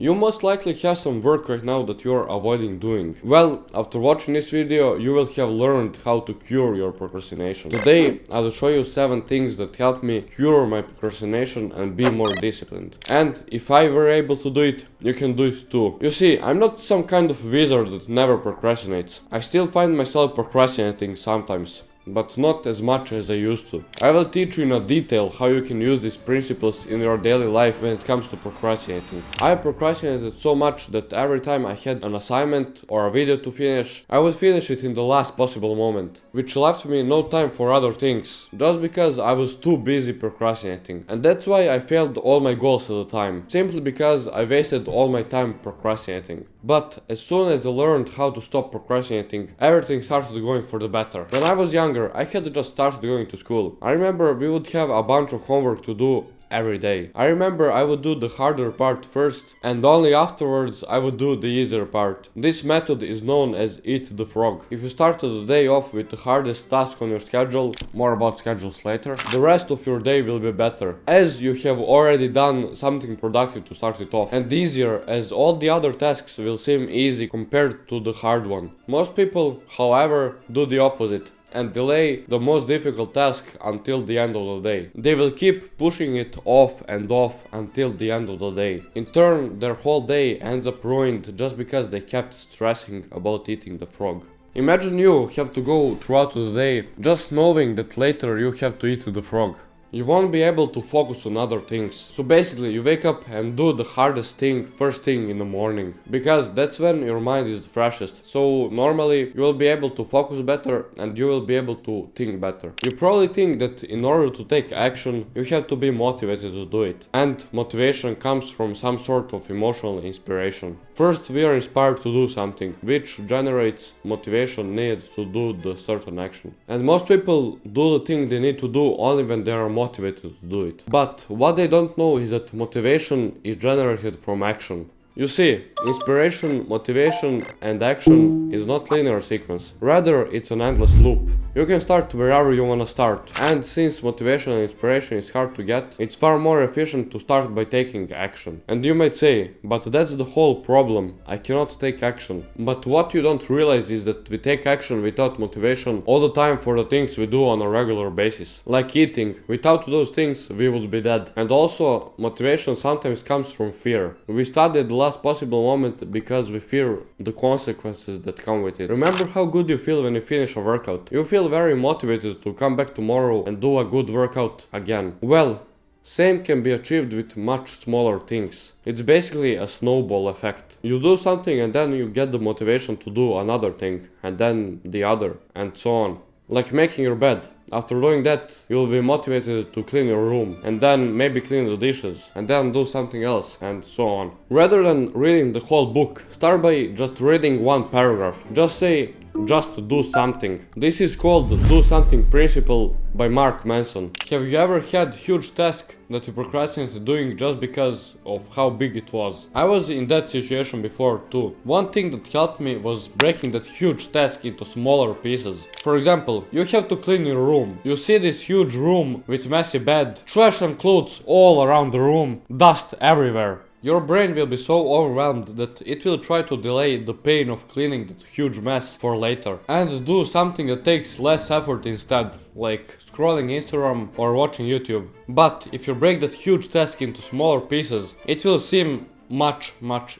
You most likely have some work right now that you're avoiding doing. Well, after watching this video, you will have learned how to cure your procrastination. Today, I will show you 7 things that help me cure my procrastination and be more disciplined. And if I were able to do it, you can do it too. You see, I'm not some kind of wizard that never procrastinates. I still find myself procrastinating sometimes, but not as much as I used to. I will teach you in detail how you can use these principles in your daily life when it comes to procrastinating. I procrastinated so much that every time I had an assignment or a video to finish, I would finish it in the last possible moment, which left me no time for other things, just because I was too busy procrastinating. And that's why I failed all my goals at the time, simply because I wasted all my time procrastinating. But as soon as I learned how to stop procrastinating, everything started going for the better. When I was younger, I had just started going to school. I remember we would have a bunch of homework to do every day. I remember I would do the harder part first, and only afterwards I would do the easier part. This method is known as eat the frog. If you started the day off with the hardest task on your schedule, more about schedules later, the rest of your day will be better, as you have already done something productive to start it off, and easier, as all the other tasks will seem easy compared to the hard one. Most people, however, do the opposite and delay the most difficult task until the end of the day. They will keep pushing it off and off until the end of the day. In turn, their whole day ends up ruined just because they kept stressing about eating the frog. Imagine you have to go throughout the day just knowing that later you have to eat the frog. You won't be able to focus on other things. So basically, you wake up and do the hardest thing first thing in the morning, because that's when your mind is the freshest. So normally you will be able to focus better and you will be able to think better. You probably think that in order to take action, you have to be motivated to do it. And motivation comes from some sort of emotional inspiration. First, we are inspired to do something, which generates motivation needed to do the certain action. And most people do the thing they need to do only when they are motivated to do it. But what they don't know is that motivation is generated from action. You see, inspiration, motivation, and action is not linear sequence. Rather, it's an endless loop. You can start wherever you wanna start. And since motivation and inspiration is hard to get, it's far more efficient to start by taking action. And you might say, but that's the whole problem. I cannot take action. But what you don't realize is that we take action without motivation all the time for the things we do on a regular basis. Like eating. Without those things, we would be dead. And also, motivation sometimes comes from fear. We studied the last possible moment because we fear the consequences that come with it. Remember how good you feel when you finish a workout. You feel very motivated to come back tomorrow and do a good workout again. Well, same can be achieved with much smaller things. It's basically a snowball effect. You do something and then you get the motivation to do another thing, and then the other, and so on. Like making your bed. After doing that, you will be motivated to clean your room, and then maybe clean the dishes, and then do something else, and so on. Rather than reading the whole book, start by just reading one paragraph. Just say, just do something. This is called the do something principle by Mark Manson. Have you ever had huge task that you procrastinated doing just because of how big it was? I was in that situation before too. One thing that helped me was breaking that huge task into smaller pieces. For example, you have to clean your room. You see this huge room with messy bed, trash and clothes all around the room, dust everywhere. Your brain will be so overwhelmed that it will try to delay the pain of cleaning that huge mess for later and do something that takes less effort instead, like scrolling Instagram or watching YouTube. But if you break that huge task into smaller pieces, it will seem much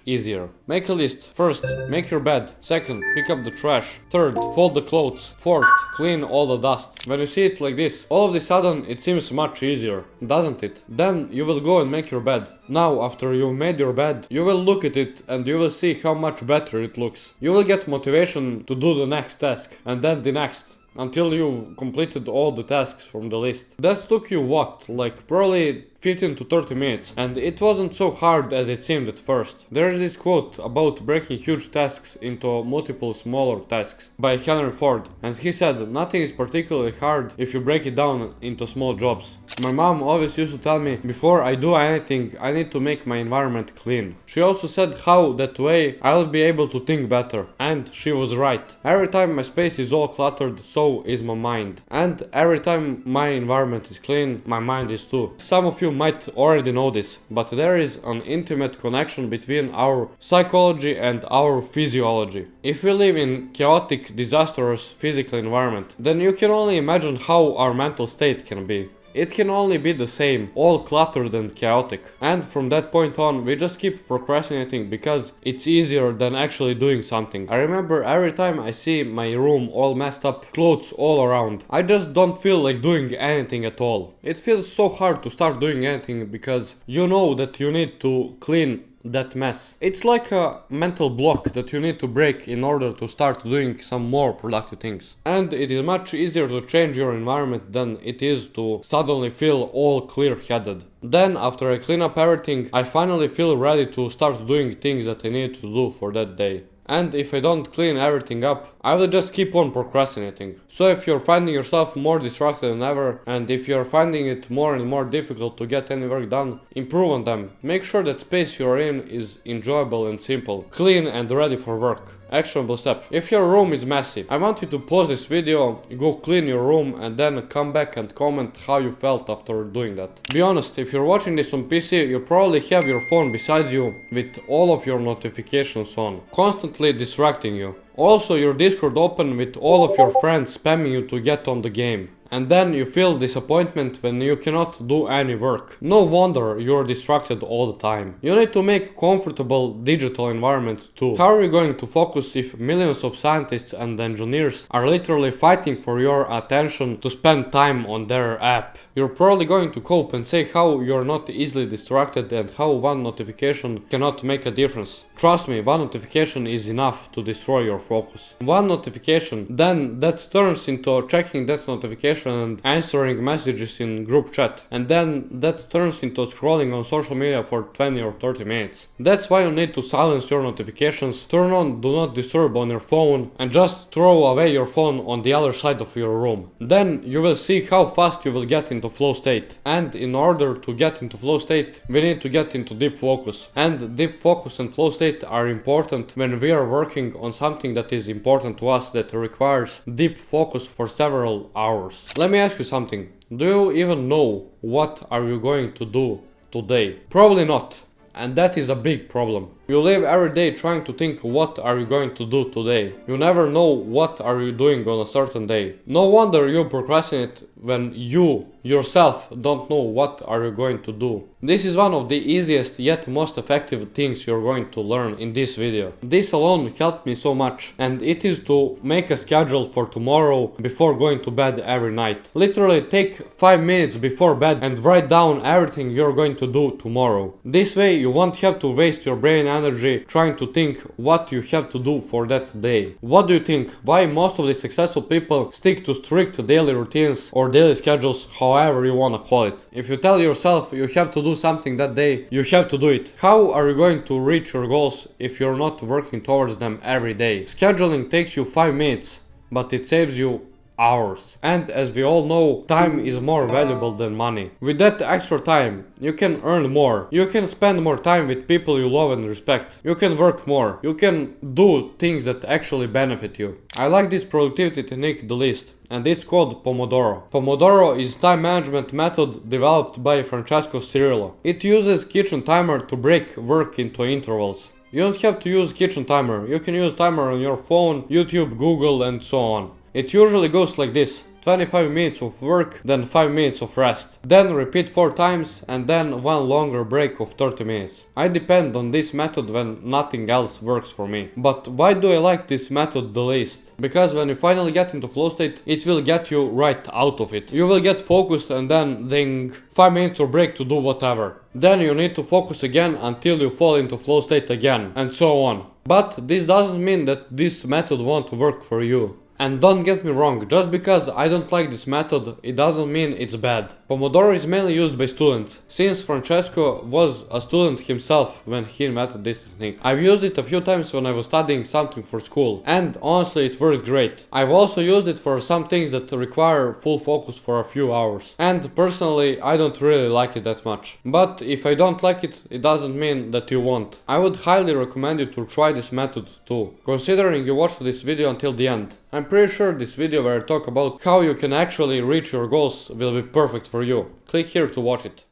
easier. Make a list. First, make your bed. Second, pick up the trash. Third, fold the clothes. Fourth, clean all the dust. When you see it like this, all of a sudden it seems much easier, doesn't it? Then you will go and make your bed. Now, after you've made your bed, you will look at it and you will see how much better it looks. You will get motivation to do the next task, and then the next, until you've completed all the tasks from the list. That took you what, like probably 15 to 30 minutes, and it wasn't so hard as it seemed at first. There's this quote about breaking huge tasks into multiple smaller tasks by Henry Ford, and he said, nothing is particularly hard if you break it down into small jobs. My mom always used to tell me, before I do anything, I need to make my environment clean. She also said how that way I'll be able to think better, and she was right. Every time my space is all cluttered, so is my mind. And every time my environment is clean, my mind is too. Some of you you might already know this, but there is an intimate connection between our psychology and our physiology. If we live in chaotic, disastrous physical environment, then you can only imagine how our mental state can be. It can only be the same, all cluttered and chaotic. And from that point on, we just keep procrastinating because it's easier than actually doing something. I remember every time I see my room all messed up, clothes all around, I just don't feel like doing anything at all. It feels so hard to start doing anything because you know that you need to clean that mess. It's like a mental block that you need to break in order to start doing some more productive things. And it is much easier to change your environment than it is to suddenly feel all clear-headed. Then, after I clean up everything, I finally feel ready to start doing things that I need to do for that day. And if I don't clean everything up, I will just keep on procrastinating. So if you're finding yourself more distracted than ever, and if you're finding it more and more difficult to get any work done, improve on them. Make sure that space you're in is enjoyable and simple, clean and ready for work. Actionable step. If your room is messy, I want you to pause this video, go clean your room, and then come back and comment how you felt after doing that. Be honest, if you're watching this on PC, you probably have your phone beside you with all of your notifications on, constantly distracting you. Also, your Discord open with all of your friends spamming you to get on the game. And then you feel disappointment when you cannot do any work. No wonder you're distracted all the time. You need to make comfortable digital environment too. How are you going to focus if millions of scientists and engineers are literally fighting for your attention to spend time on their app? You're probably going to cope and say how you're not easily distracted and how one notification cannot make a difference. Trust me, one notification is enough to destroy your focus. One notification, then that turns into checking that notification and answering messages in group chat, and then that turns into scrolling on social media for 20 or 30 minutes. That's why you need to silence your notifications, turn on do not disturb on your phone, and just throw away your phone on the other side of your room. Then you will see how fast you will get into flow state. And in order to get into flow state, we need to get into deep focus. And deep focus and flow state are important when we are working on something that is important to us that requires deep focus for several hours. Let me ask you something. Do you even know what are you going to do today? Probably not. And that is a big problem. You live every day trying to think what are you going to do today. You never know what are you doing on a certain day. No wonder you procrastinate when you yourself don't know what are you going to do. This is one of the easiest yet most effective things you're going to learn in this video. This alone helped me so much, and it is to make a schedule for tomorrow before going to bed every night. Literally take 5 minutes before bed and write down everything you're going to do tomorrow. This way you won't have to waste your brain energy trying to think what you have to do for that day. What do you think? Why most of the successful people stick to strict daily routines or daily schedules, however you wanna call it? If you tell yourself you have to do something that day, you have to do it. How are you going to reach your goals if you're not working towards them every day? Scheduling takes you 5 minutes, but it saves you hours. And as we all know, time is more valuable than money. With that extra time, you can earn more. You can spend more time with people you love and respect. You can work more. You can do things that actually benefit you. I like this productivity technique the least, and it's called Pomodoro. Pomodoro is time management method developed by Francesco Cirillo. It uses kitchen timer to break work into intervals. You don't have to use kitchen timer. You can use timer on your phone, YouTube, Google, and so on. It usually goes like this: 25 minutes of work, then 5 minutes of rest. Then repeat 4 times, and then one longer break of 30 minutes. I depend on this method when nothing else works for me. But why do I like this method the least? Because when you finally get into flow state, it will get you right out of it. You will get focused and then ding, 5 minutes of break to do whatever. Then you need to focus again until you fall into flow state again, and so on. But this doesn't mean that this method won't work for you. And don't get me wrong, just because I don't like this method, it doesn't mean it's bad. Pomodoro is mainly used by students, since Francesco was a student himself when he invented this technique. I've used it a few times when I was studying something for school, and honestly it works great. I've also used it for some things that require full focus for a few hours, and personally I don't really like it that much. But if I don't like it, it doesn't mean that you won't. I would highly recommend you to try this method too, considering you watched this video until the end. I'm pretty sure this video where I talk about how you can actually reach your goals will be perfect for you. Click here to watch it.